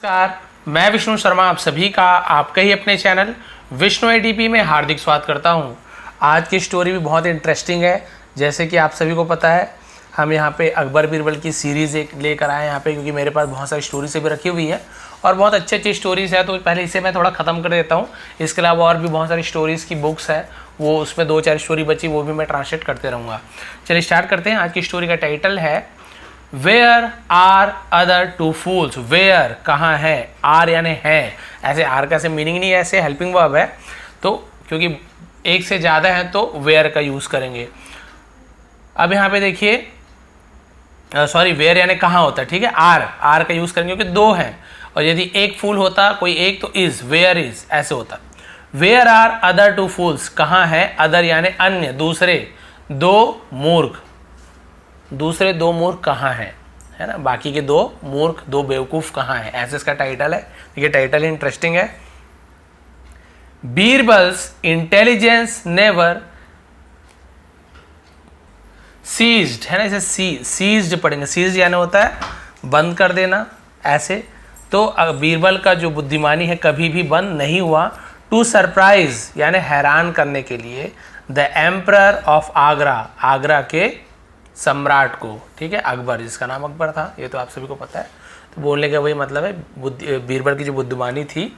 नमस्कार, मैं विष्णु शर्मा आप सभी का आपके ही अपने चैनल विष्णु एडीपी में हार्दिक स्वागत करता हूं। आज की स्टोरी भी बहुत इंटरेस्टिंग है। जैसे कि आप सभी को पता है, हम यहां पे अकबर बीरबल की सीरीज़ एक लेकर आए यहाँ पे, क्योंकि मेरे पास बहुत सारी स्टोरी से भी रखी हुई है और बहुत अच्छी अच्छी स्टोरीज़ है। तो पहले इसे मैं थोड़ा ख़त्म कर देता हूँ। इसके अलावा और भी बहुत सारी स्टोरीज़ की बुक्स है, वो उसमें 2-4 स्टोरी बची, वो भी मैं ट्रांसलेट करते रहूँगा। चलिए स्टार्ट करते हैं। आज की स्टोरी का टाइटल है Where are other two fools? Where कहाँ है, आर यानी है, ऐसे आर का ऐसे मीनिंग नहीं है, ऐसे हेल्पिंग वर्ब है। तो क्योंकि एक से ज़्यादा है तो वेयर का यूज़ करेंगे। अब यहाँ पे देखिए, सॉरी, वेयर यानी कहाँ होता है, ठीक है। आर का यूज़ करेंगे क्योंकि दो हैं, और यदि एक फूल होता कोई एक तो इज़, वेयर इज़ ऐसे होता। वेयर आर अदर टू फूल्स, कहाँ है, अदर यानी अन्य, दूसरे दो मूर्ख, दूसरे दो मूर्ख कहाँ हैं, है ना। बाकी के दो मूर्ख, दो बेवकूफ़ कहाँ हैं, ऐसे इसका टाइटल है। देखिए टाइटल इंटरेस्टिंग है। बीरबल्स इंटेलिजेंस नेवर सीज्ड, है ना, इसे सीज्ड पढ़ेंगे। सीज्ड यानी होता है बंद कर देना, ऐसे। तो बीरबल का जो बुद्धिमानी है कभी भी बंद नहीं हुआ। टू सरप्राइज यानी हैरान करने के लिए the emperor of Agra, Agra के सम्राट को, ठीक है, अकबर, जिसका नाम अकबर था, ये तो आप सभी को पता है। तो बोलने का वही मतलब है, बीरबल की जो बुद्धिमानी थी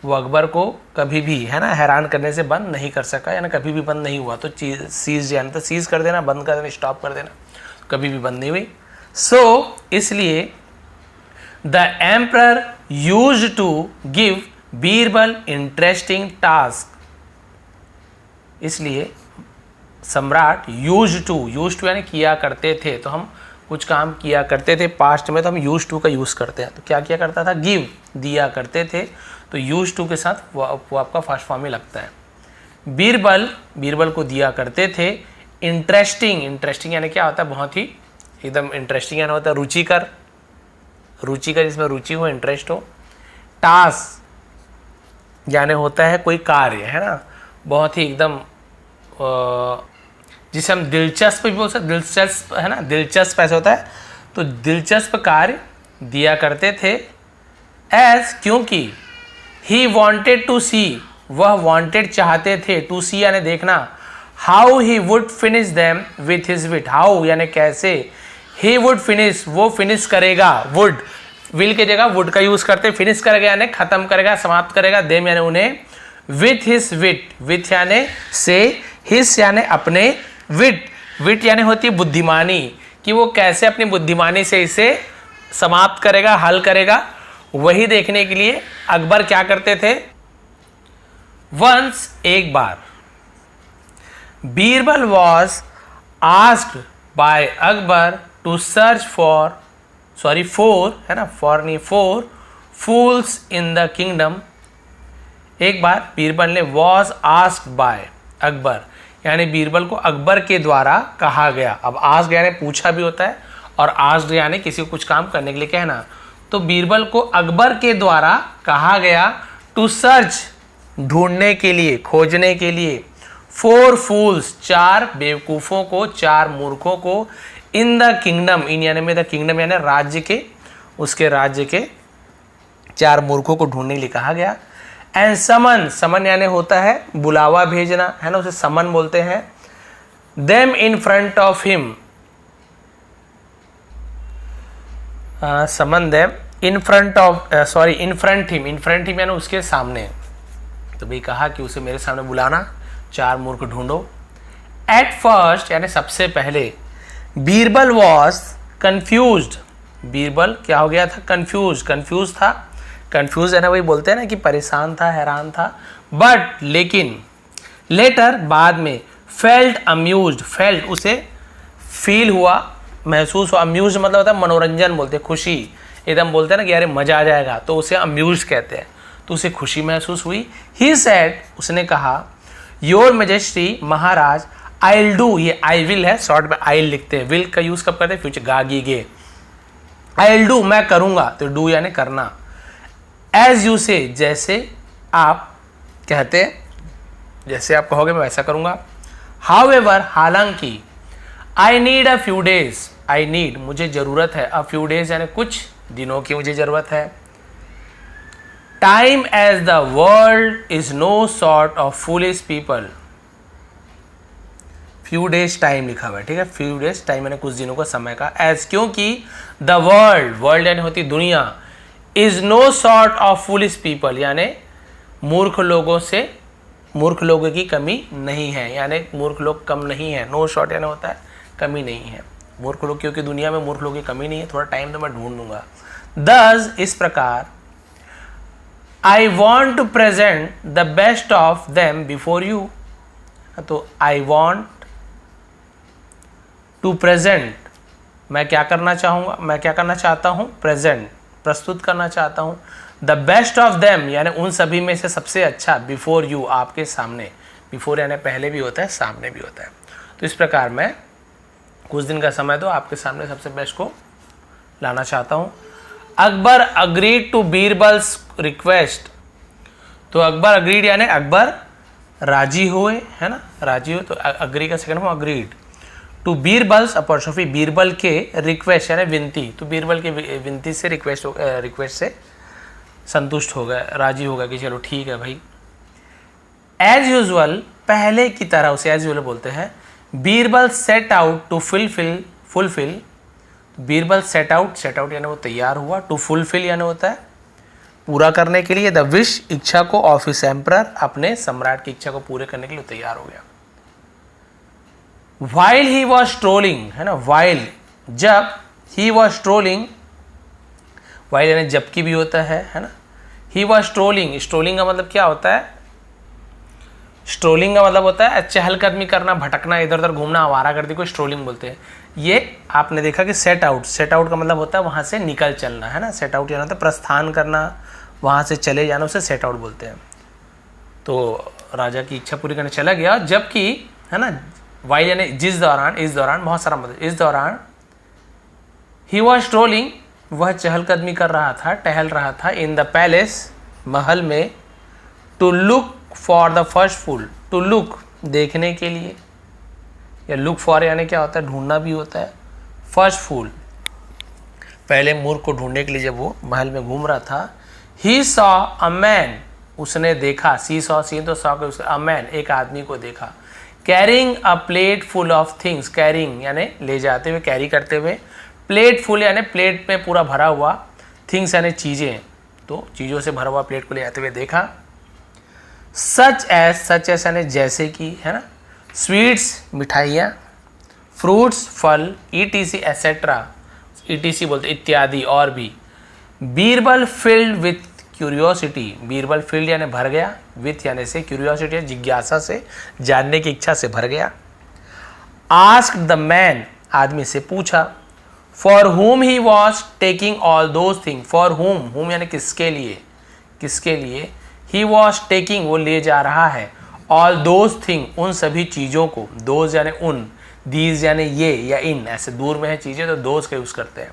वो अकबर को कभी भी, है ना, हैरान करने से बंद नहीं कर सका, यानी कभी भी बंद नहीं हुआ। तो सीज यानी तो सीज कर देना, बंद कर देना, स्टॉप कर देना, कभी भी बंद नहीं हुई। सो इसलिए the emperor used to give Birbal interesting task, इसलिए सम्राट यूज टू यानी किया करते थे। तो हम कुछ काम किया करते थे पास्ट में, तो हम यूज टू का यूज़ करते हैं। तो क्या किया करता था, गिव, दिया करते थे। तो यूज टू के साथ वो आपका फर्स्ट फॉर्म ही लगता है। बीरबल को दिया करते थे। इंटरेस्टिंग यानी क्या होता है, बहुत ही एकदम इंटरेस्टिंग यानी होता है रुचिकर, जिसमें रुचि हो, इंटरेस्ट हो। टास्क यानी होता है कोई कार्य, है ना, बहुत ही एकदम जिसे हम दिलचस्प भी बोल सकते, दिलचस्प, है ना, दिलचस्प ऐसा होता है। तो दिलचस्प कार्य दिया करते थे। एज क्योंकि ही वॉन्टेड टू सी, वह वॉन्टेड चाहते थे, टू सी यानी देखना। How he would finish them with his wit, how यानी कैसे, ही वुड फिनिश वो फिनिश करेगा, वुड विल की जगह वुड का यूज करते, फिनिश करेगा यानी खत्म करेगा, समाप्त करेगा, देम यानी उन्हें, विथ हिज विट, विथ यानी से, हिज यानी अपने, विट यानी होती है बुद्धिमानी, कि वो कैसे अपनी बुद्धिमानी से इसे समाप्त करेगा, हल करेगा। वही देखने के लिए अकबर क्या करते थे। वंस एक बार, Birbal was asked by Akbar to search for, है ना, फॉर नहीं, four fools in the kingdom. एक बार बीरबल ने, वॉज आस्क्ड बाय अकबर यानी बीरबल को अकबर के द्वारा कहा गया। अब आस्क्ड यानी पूछा भी होता है, और आस्क्ड यानी किसी को कुछ काम करने के लिए कहना। तो बीरबल को अकबर के द्वारा कहा गया, टू सर्च ढूंढने के लिए, खोजने के लिए, 4 फूल्स 4 बेवकूफ़ों को, 4 मूर्खों को, इन द किंगडम, इन यानी में द किंगडम यानी राज्य के, उसके राज्य के 4 मूर्खों को ढूंढने के लिए कहा गया। एंड समन यानी होता है बुलावा भेजना, है ना, उसे समन बोलते हैं। Them in front of him, summon them in front of, in front him यानी उसके सामने। तो भाई कहा कि उसे मेरे सामने बुलाना, 4 मूर्ख ढूंढो। एट फर्स्ट यानी सबसे पहले, बीरबल वॉज कंफ्यूज्ड, बीरबल क्या हो गया था, कंफ्यूज था। कंफ्यूज है ना, वही बोलते हैं ना कि परेशान था, हैरान था। बट लेकिन, लेटर बाद में, फेल्ट अम्यूज्ड, फेल्ट उसे फील हुआ, महसूस हुआ। अम्यूज मतलब होता है मनोरंजन, बोलते हैं खुशी, एकदम बोलते हैं ना कि अरे मजा आ जाएगा, तो उसे अम्यूज कहते हैं। तो उसे खुशी महसूस हुई। ही सेड, उसने कहा, your majesty, Maharaj, I will do, ये आई विल है, शॉर्ट में आई लिखते हैं। विल का यूज कब करते हैं, फ्यूचर, गागी गे। आई विल डू मैं करूंगा, तो डू यानी करना। एज यू से जैसे आप कहते, जैसे आप कहोगे मैं वैसा करूंगा। हाउएवर हालांकि, I need a few days, I need मुझे ज़रूरत है, अ फ्यू डेज यानी कुछ दिनों की मुझे ज़रूरत है। Time as the world is no sort of foolish people. Few days time लिखा हुआ है, ठीक है, फ्यू डेज टाइम मैंने कुछ दिनों का समय का, एज क्योंकि द वर्ल्ड यानी होती दुनिया, is no sort of foolish people यानी मूर्ख लोगों की कमी नहीं है, यानी मूर्ख लोग कम नहीं है। नो शॉर्ट यानी होता है कमी नहीं है मूर्ख लोग, क्योंकि दुनिया में मूर्ख लोगों की कमी नहीं है। थोड़ा टाइम तो मैं ढूंढ लूंगा। दस इस प्रकार, I want to present the best of them before you, तो आई वॉन्ट टू प्रेजेंट, मैं क्या करना चाहता हूँ, प्रेजेंट प्रस्तुत करना चाहता हूँ, द बेस्ट ऑफ देम यानी उन सभी में से सबसे अच्छा, बिफोर यू आपके सामने, बिफोर यानी पहले भी होता है, सामने भी होता है। तो इस प्रकार मैं कुछ दिन का समय दो, आपके सामने सबसे बेस्ट को लाना चाहता हूँ। Akbar agreed to Birbal's request, तो अकबर अग्रीड यानी अकबर राजी हुए, है ना, राजी हुए, तो अग्री का second form agreed to Birbal's apostrophe, Birbal के रिक्वेस्ट यानी विनती, तो बीरबल के विनती से रिक्वेस्ट से संतुष्ट हो गया, राजी हो गया कि चलो ठीक है भाई। एज यूजुअल पहले की तरह, उसे एज यूजुअल बोलते हैं। Birbal set out to fulfil, Birbal set out यानी वो तैयार हुआ, टू फुलफिल यानी होता है पूरा करने के लिए, द विश इच्छा को, ऑफ हिज एम्परर अपने सम्राट की इच्छा को पूरे करने के लिए तैयार हो गया। वाइल ही वॉज ट्रोलिंग, है ना, वाइल जब, ही वॉज ट्रोलिंग, वाइल यानी जबकि भी होता है ना। ही वॉज स्ट्रोलिंग का मतलब क्या होता है, स्ट्रोलिंग का मतलब होता है चहलकदमी करना, भटकना, इधर उधर घूमना, आवारागर्दी को स्ट्रोलिंग बोलते हैं। ये आपने देखा कि सेट आउट का मतलब होता है वहाँ से निकल चलना, है ना, सेट आउट यानी होता है प्रस्थान करना, वहाँ से चले जाना, उसे सेट आउट बोलते हैं। तो राजा की इच्छा पूरी करने चला गया, जबकि, है ना, वाइल यानी जिस दौरान, इस दौरान बहुत सारा मतलब, इस दौरान ही वॉज स्ट्रोलिंग वह चहलकदमी कर रहा था, टहल रहा था, इन द पैलेस महल में, to look for the first fool, to look देखने के लिए, या लुक फॉर यानी क्या होता है, ढूंढना भी होता है, फर्स्ट फूल पहले मूर्ख को ढूंढने के लिए जब वो महल में घूम रहा था। ही सॉ अ मैन, उसने देखा, सी सॉ, सी तो सॉ के, अ मैन एक आदमी को देखा, carrying a plate full of things, carrying यानी ले जाते हुए, कैरी करते हुए, प्लेट फुल यानी प्लेट में पूरा भरा हुआ, थिंग्स यानी चीज़ें, तो चीज़ों से भरा हुआ प्लेट को ले जाते हुए देखा। सच एस यानी जैसे कि, है ना, स्वीट्स मिठाइयाँ, फ्रूट्स फल, ईटीसी एसेट्रा, ईटीसी बोलते इत्यादि और भी। Birbal filled with curiosity, Birbal field यानी भर गया, विथ यानी से, क्यूरियोसिटी जिज्ञासा से, जानने की इच्छा से भर गया। आस्क्ड द मैन, आदमी से पूछा, फॉर हुम he was taking all those thing, for हुम यानी किसके लिए, ही वॉज टेकिंग वो ले जा रहा है, ऑल दोज थिंग उन सभी चीज़ों को, दोज यानी उन, दीज यानी ये या इन, ऐसे दूर में है चीज़ें तो दोज का यूज़ करते हैं,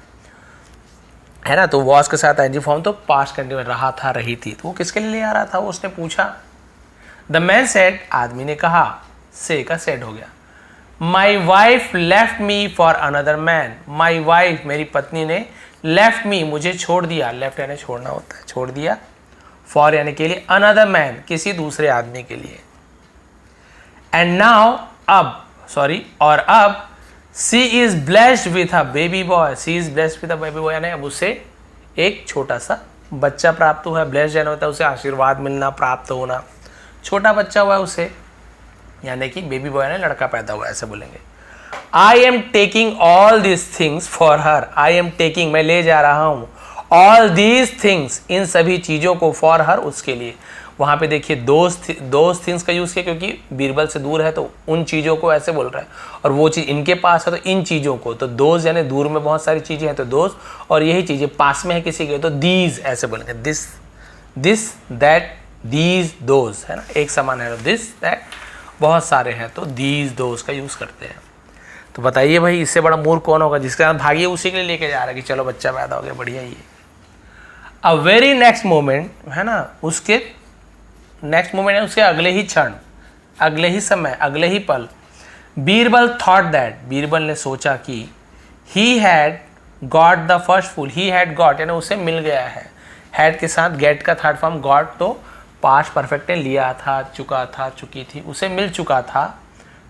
है ना। तो वॉज के साथ एनजी फॉर्म, तो पास्ट कंटिन्यूस, रहा था, रही थी, तो वो किसके लिए ले आ रहा था, वो उसने पूछा। द मैन सेड, आदमी ने कहा, से का सेड हो गया, my wife left me for another man, my wife मेरी पत्नी ने, लेफ्ट मी मुझे छोड़ दिया, लेफ्ट यानी छोड़ना होता है, छोड़ दिया, फॉर यानी के लिए, अनदर मैन किसी दूसरे आदमी के लिए। एंड नाउ और अब she is blessed with a baby boy, she is blessed with a baby boy यानी अब उसे एक छोटा सा बच्चा प्राप्त हुआ है, ब्लेस्ड यानी होता है उसे आशीर्वाद मिलना, प्राप्त होना, छोटा बच्चा हुआ है उसे, यानी कि बेबी बॉय यानी लड़का पैदा हुआ, ऐसे बोलेंगे। I am taking all this things for her, I am taking मैं ले जा रहा हूँ, ऑल दीज थिंग्स इन सभी चीज़ों को, फॉर हर उसके लिए। वहाँ पे देखिए दोज थिंग्स का यूज़ किया, क्योंकि बीरबल से दूर है तो उन चीज़ों को ऐसे बोल रहा है, और वो चीज़ इनके पास है तो इन चीज़ों को, तो दोज यानी दूर में बहुत सारी चीज़ें हैं तो दोज, और यही चीज़ें पास में है किसी के तो दीज ऐसे बोलेंगे, दिस दैट दीज दोज, है ना, एक समान है तो दिस दैट, बहुत सारे हैं तो दीज दोज का यूज़ करते हैं। तो बताइए भाई इससे बड़ा मूर्ख कौन होगा, जिसके साथ भागिए उसी के लिए लेके जा रहा है कि चलो बच्चा पैदा हो गया, बढ़िया ही है। अ वेरी नेक्स्ट मोमेंट, है ना, उसके नेक्स्ट मोमेंट है उसके अगले ही क्षण, अगले ही समय, अगले ही पल, बीरबल थॉट दैट, बीरबल ने सोचा कि he had got the first fool, he had got यानी उसे मिल गया है, हैड के साथ गेट का थर्ड फॉर्म गॉट, तो पास्ट परफेक्ट है, लिया था, चुका था, चुकी थी, उसे मिल चुका था,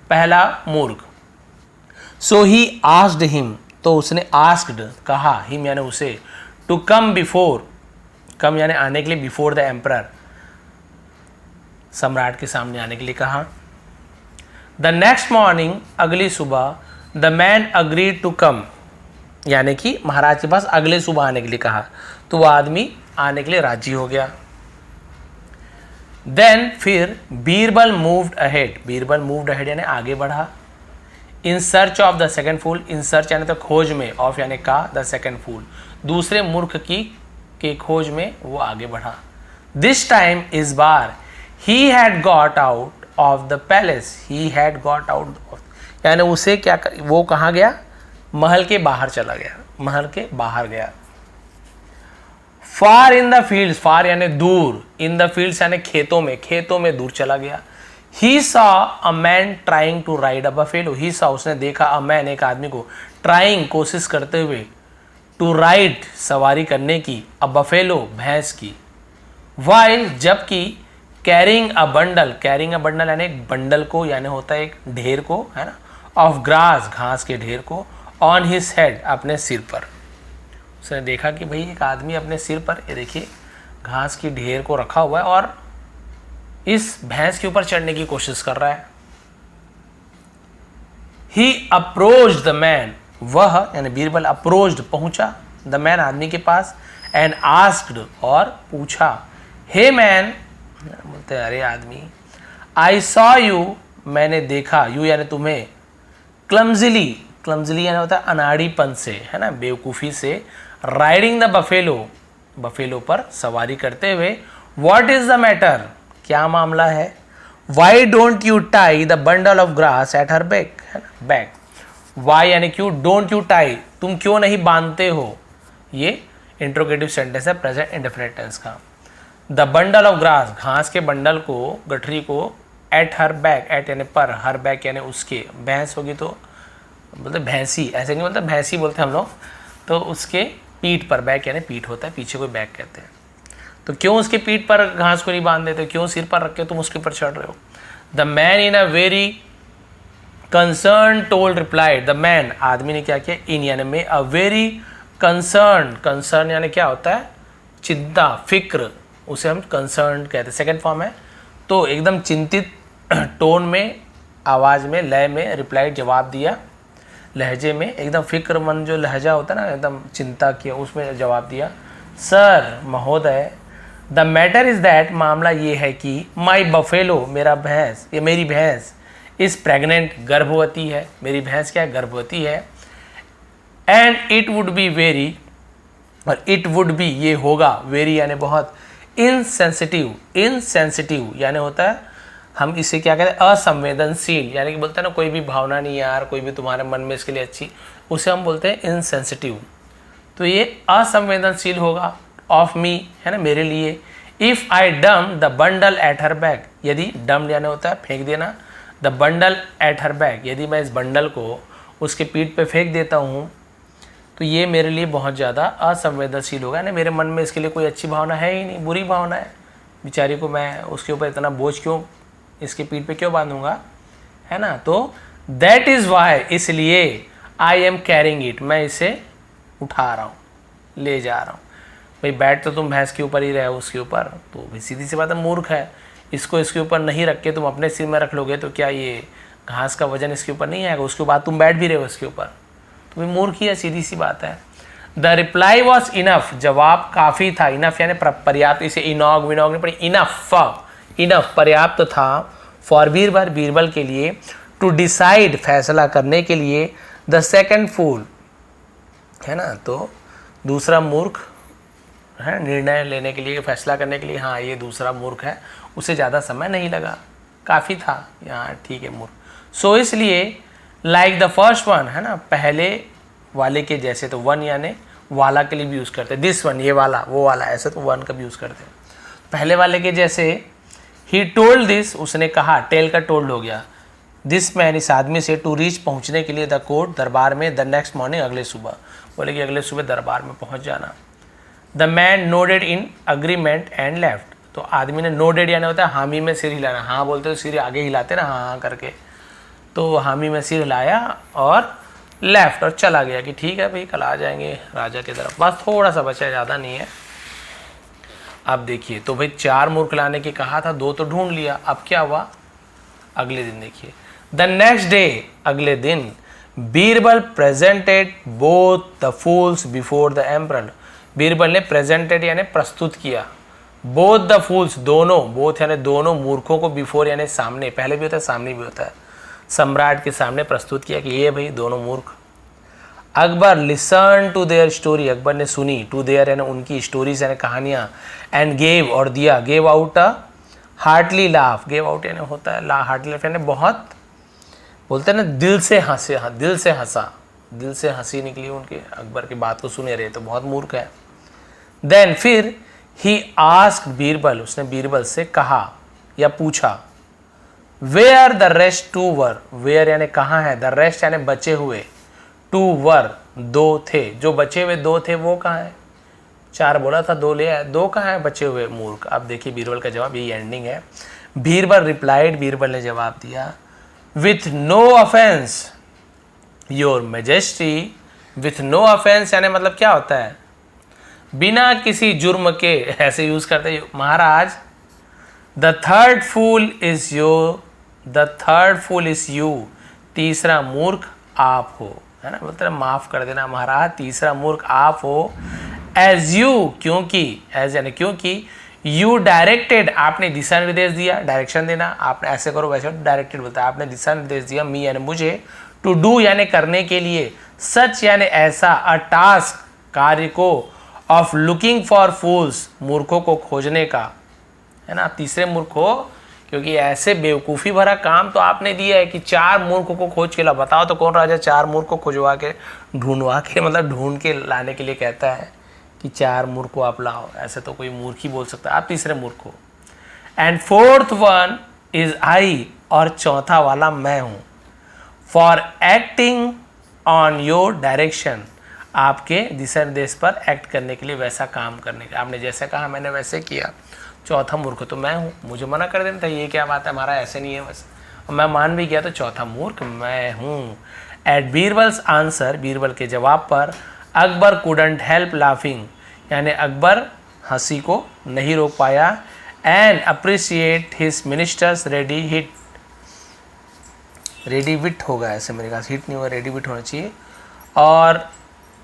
पहला मूर्ख। सो ही आस्क्ड हिम, तो उसने आस्क्ड कहा, हिम यानी उसे, टू कम बिफोर, कम यानी आने के लिए, बिफोर द एम्परर, सम्राट के सामने आने के लिए कहा। द नेक्स्ट मॉर्निंग, अगली सुबह, the man agreed to come, यानी कि महाराज के पास अगले सुबह आने के लिए कहा, तो वह आदमी आने के लिए राजी हो गया। देन फिर Birbal moved ahead, Birbal moved ahead यानी आगे बढ़ा। In search of the second fool, in search यानी तो खोज में, ऑफ यानी का, द सेकंड फूल, दूसरे मूर्ख की के खोज में वो आगे बढ़ा। दिस टाइम, इस बार, he had got out of the palace, he had got out, यानी उसे क्या वो कहाँ गया, महल के बाहर चला गया, महल के बाहर गया। फार इन द फील्ड्स, फार यानी दूर, इन द फील्ड्स यानी खेतों में, खेतों में दूर चला गया। He saw a man trying to ride a buffalo, he saw उसने देखा, अ मैन एक आदमी को, ट्राइंग कोशिश करते हुए, टू राइड सवारी करने की, अ बफेलो भैंस की, वाइल जबकि, carrying a bundle, carrying a bundle यानी एक बंडल को, यानी होता है एक ढेर को, है ना, ऑफ ग्रास घास के ढेर को, ऑन हिज हेड अपने सिर पर। उसने देखा कि भाई एक आदमी अपने सिर पर, ये देखिए घास की ढेर को रखा हुआ है और इस भैंस के ऊपर चढ़ने की कोशिश कर रहा है। ही अप्रोच्ड द मैन, वह यानी बीरबल अप्रोच्ड पहुंचा, द मैन आदमी के पास, एंड आस्क्ड और पूछा, हे मैन, बोलते अरे आदमी, आई सॉ यू, मैंने देखा, यू यानी तुम्हें, क्लमजिली, क्लमजिली यानी होता है अनाड़ीपन से, है ना, बेवकूफ़ी से, राइडिंग द बफेलो, बफेलो पर सवारी करते हुए, व्हाट इज द मैटर, क्या मामला है, why don't you tie the bundle of grass at her back, है ना, बैक, वाई यानी क्यों, डोंट यू टाई, तुम क्यों नहीं बांधते हो, ये इंट्रोगेटिव सेंटेंस है प्रेजेंट इंडेफिनिट टेंस का। द बंडल ऑफ ग्रास, घास के बंडल को, गठरी को, एट हर बैक, एट यानी पर, हर बैक यानी उसके, भैंस होगी तो बोलते भैंसी, ऐसे नहीं बोलते, भैंसी बोलते हम लोग, तो उसके पीठ पर, बैक यानी पीठ होता है, पीछे कोई बैक कहते हैं, तो क्यों उसके पीठ पर घास को नहीं बांध देते, क्यों सिर पर रख के तुम उसके ऊपर चढ़ रहे हो। The man in a very concern told replied, the man आदमी ने क्या किया, इन यानी में, अ वेरी कंसर्न, कंसर्न यानी क्या होता है, चिंता, फिक्र, उसे हम कंसर्न कहते हैं, सेकेंड फॉर्म है, तो एकदम चिंतित टोन में, आवाज़ में, लय में, रिप्लाइड जवाब दिया, लहजे में, एकदम फिक्रमंद जो लहजा होता है ना, एकदम चिंता किया, उसमें जवाब दिया, सर महोदय, द मैटर इज़ दैट, मामला ये है कि, माई बफेलो, मेरा भैंस, ये मेरी भैंस, इज़ प्रेग्नेंट, गर्भवती है, मेरी भैंस क्या है, गर्भवती है, and it would be very, और इट वुड बी ये होगा, वेरी यानी बहुत, इनसेंसिटिव, इनसेंसिटिव यानी होता है, हम इसे क्या कहते हैं, असंवेदनशील, यानी कि बोलते हैं ना कोई भी भावना नहीं यार, कोई भी तुम्हारे मन में इसके लिए अच्छी, उसे हम बोलते हैं इनसेंसिटिव, तो ये असंवेदनशील होगा, ऑफ मी, है ना, मेरे लिए। इफ़ आई डम the bundle at her bag, यदि डम यानी होता है फेंक देना, the bundle at her bag, यदि मैं इस बंडल को उसके पीठ पे फेंक देता हूँ, तो ये मेरे लिए बहुत ज़्यादा असंवेदनशील होगा, ना मेरे मन में इसके लिए कोई अच्छी भावना है ही नहीं, बुरी भावना है, बेचारी को मैं उसके ऊपर इतना बोझ क्यों, इसके पीठ पे क्यों बांधूंगा, है ना, तो दैट इज़ वाई, इसलिए, आई एम कैरिंग इट, मैं इसे उठा रहा हूँ, ले जा रहा हूँ। भाई बैठ तो तुम भैंस के ऊपर ही रहे हो, उसके ऊपर, तो भाई सीधी सी बात है, मूर्ख है, इसको इसके ऊपर नहीं रख के तुम अपने सिर में रख लोगे तो क्या ये घास का वजन इसके ऊपर नहीं आएगा, उसके बाद तुम बैठ भी रहे हो इसके ऊपर, तो भाई मूर्ख ही है, सीधी सी बात है। द रिप्लाई वॉज इनफ, जवाब काफ़ी था, इनफ यानी पर्याप्त, इसे इनॉग विनॉग नहीं पड़ी, इनफ, इनफ पर्याप्त था, फॉर बीरबल, बीरबल के लिए, टू डिसाइड फैसला करने के लिए, द सेकेंड फूल, है ना, तो दूसरा मूर्ख है, निर्णय लेने के लिए, फैसला करने के लिए, हाँ ये दूसरा मूर्ख है, उसे ज़्यादा समय नहीं लगा, काफ़ी था यहाँ, ठीक है मूर्ख, सो इसलिए, लाइक द फर्स्ट वन, है ना, पहले वाले के जैसे, तो वन यानी वाला के लिए भी यूज़ करते हैं, दिस वन ये वाला, वो वाला, ऐसे तो वन का भी यूज़ करते हैं, पहले वाले के जैसे, ही टोल्ड दिस, उसने कहा, टेल का टोल्ड हो गया, दिस मैन इस आदमी से, टू रीच पहुंचने के लिए, द कोर्ट दरबार में, द नेक्स्ट मॉर्निंग अगले सुबह, बोले कि अगले सुबह दरबार में पहुंच जाना। The man nodded in agreement and left. तो आदमी ने नोडेड यानी होता है हामी में सिर हिलाना, हाँ बोलते तो सिर आगे हिलाते ना हाँ हाँ करके, तो हामी में सिर हिलाया और लेफ्ट और चला गया कि ठीक है भाई कल आ जाएंगे राजा की तरफ, बस थोड़ा सा बचा है, ज़्यादा नहीं है। अब देखिए तो भाई 4 मूर्ख लाने की कहा था, 2 तो ढूंढ लिया, अब क्या हुआ अगले दिन देखिए। द नेक्स्ट डे, अगले दिन, Birbal presented both the fools before the emperor. Birbal ने प्रेजेंटेड यानी प्रस्तुत किया, बोथ द फूल्स दोनों, बोथ यानी दोनों मूर्खों को, बिफोर यानी सामने, पहले भी होता है सामने भी होता है, सम्राट के सामने प्रस्तुत किया कि ये भाई दोनों मूर्ख। Akbar listen to their story, Akbar ने सुनी, टू देयर यानी उनकी स्टोरीज यानी कहानियाँ, एंड गेव और दिया, gave out a heartily laugh, gave out यानी होता है हार्टली लाफ यानी बहुत, बोलते हैं ना दिल से हंसे, हाँ दिल से हंसा, दिल से हंसी निकली उनके, अकबर की बात को सुने रहे तो बहुत मूर्ख है। देन फिर ही आस्क्ड बीरबल, उसने बीरबल से कहा या पूछा, where the rest two were, where यानी कहाँ है, द रेस्ट यानी बचे हुए, टू वर 2 थे, जो बचे हुए 2 थे वो कहाँ है, 4 बोला था 2 ले आए, 2 कहाँ है बचे हुए मूर्ख। अब देखिए बीरबल का जवाब, यही एंडिंग है। बीरबल रिप्लाइड, बीरबल ने जवाब दिया, with no offence your majesty, with no offence यानी मतलब क्या होता है, बिना किसी जुर्म के, ऐसे यूज करते महाराज, the third fool is your, the third fool is you, तीसरा मूर्ख आप हो, है ना, मतलब माफ कर देना महाराज, तीसरा मूर्ख आप हो। एज यू, क्योंकि, एज यानी क्योंकि, यू डायरेक्टेड, आपने दिशा निर्देश दिया, डायरेक्शन देना, आपने ऐसे करो वैसे, डायरेक्टेड बोलता है, आपने दिशा निर्देश दिया, मी यानी मुझे, टू डू यानी करने के लिए, सच यानी ऐसा, अ टास्क कार्य को, ऑफ लुकिंग फॉर फूल्स मूर्खों को खोजने का, है ना, तीसरे मूर्ख हो, क्योंकि ऐसे बेवकूफ़ी भरा काम तो आपने दिया है कि 4 मूर्खों को खोज के ला, बताओ तो कौन राजा 4 मूर्ख को खुजवा के ढूंढवा के, मतलब ढूंढ के लाने के लिए कहता है कि 4 मूर्ख को आप लाओ, ऐसे तो कोई मूर्ख ही बोल सकता है, आप तीसरे मूर्ख हो। And fourth one is I, और चौथा वाला मैं हूँ, for acting on your direction, आपके दिशा निर्देश पर एक्ट करने के लिए, वैसा काम करने के, आपने जैसे कहा मैंने वैसे किया, चौथा मूर्ख तो मैं हूँ, मुझे मना कर देना था, ये क्या बात है हमारा ऐसे नहीं है वैसे, और मैं मान भी गया तो चौथा मूर्ख मैं हूँ। एट बीरबल्स आंसर, बीरबल के जवाब पर, अकबर कुडंट हेल्प लाफिंग, यानी अकबर हंसी को नहीं रोक पाया, and appreciate his ministers ready hit, ready wit होगा ऐसे मेरे ख्याल, हिट नहीं होगा, रेडी विट होना चाहिए, और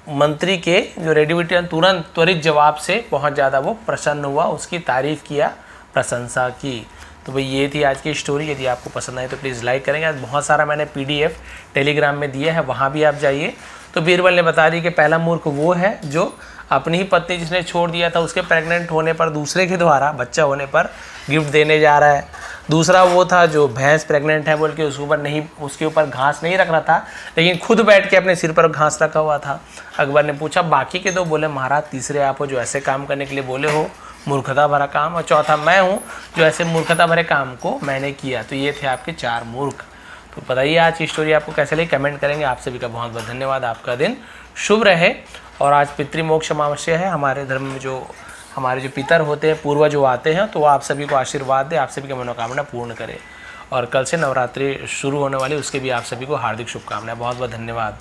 मंत्री के जो रेडिविटी तुरंत त्वरित जवाब से बहुत ज़्यादा वो प्रसन्न हुआ, उसकी तारीफ़ किया, प्रशंसा की। तो भाई ये थी आज की स्टोरी। यदि आपको पसंद आई तो प्लीज़ लाइक करेंगे। आज बहुत सारा मैंने PDF टेलीग्राम में दिया है, वहाँ भी आप जाइए। तो बीरबल ने बता दी कि पहला मूर्ख वो है जो अपनी ही पत्नी जिसने छोड़ दिया था उसके प्रेग्नेंट होने पर, दूसरे के द्वारा बच्चा होने पर गिफ्ट देने जा रहा है। दूसरा वो था जो भैंस प्रेग्नेंट है बोल के उसके ऊपर घास नहीं रख रहा था, लेकिन खुद बैठ के अपने सिर पर घास रखा हुआ था। अकबर ने पूछा बाकी के 2, बोले महाराज तीसरे आप हो जो ऐसे काम करने के लिए बोले हो, मूर्खता भरा काम, और चौथा मैं हूँ जो ऐसे मूर्खता भरे काम को मैंने किया। तो ये थे आपके 4 मूर्ख। तो बताइए आज की स्टोरी आपको कैसे लगी, कमेंट करेंगे। आप सभी का बहुत बहुत धन्यवाद। आपका दिन शुभ रहे। और आज पितृमोक्ष अमावस्या है। हमारे धर्म में जो हमारे जो पितर होते हैं, पूर्वज जो आते हैं, तो वो आप सभी को आशीर्वाद दे, आप सभी की मनोकामना पूर्ण करे। और कल से नवरात्रि शुरू होने वाली, उसके भी आप सभी को हार्दिक शुभकामनाएं। बहुत बहुत धन्यवाद।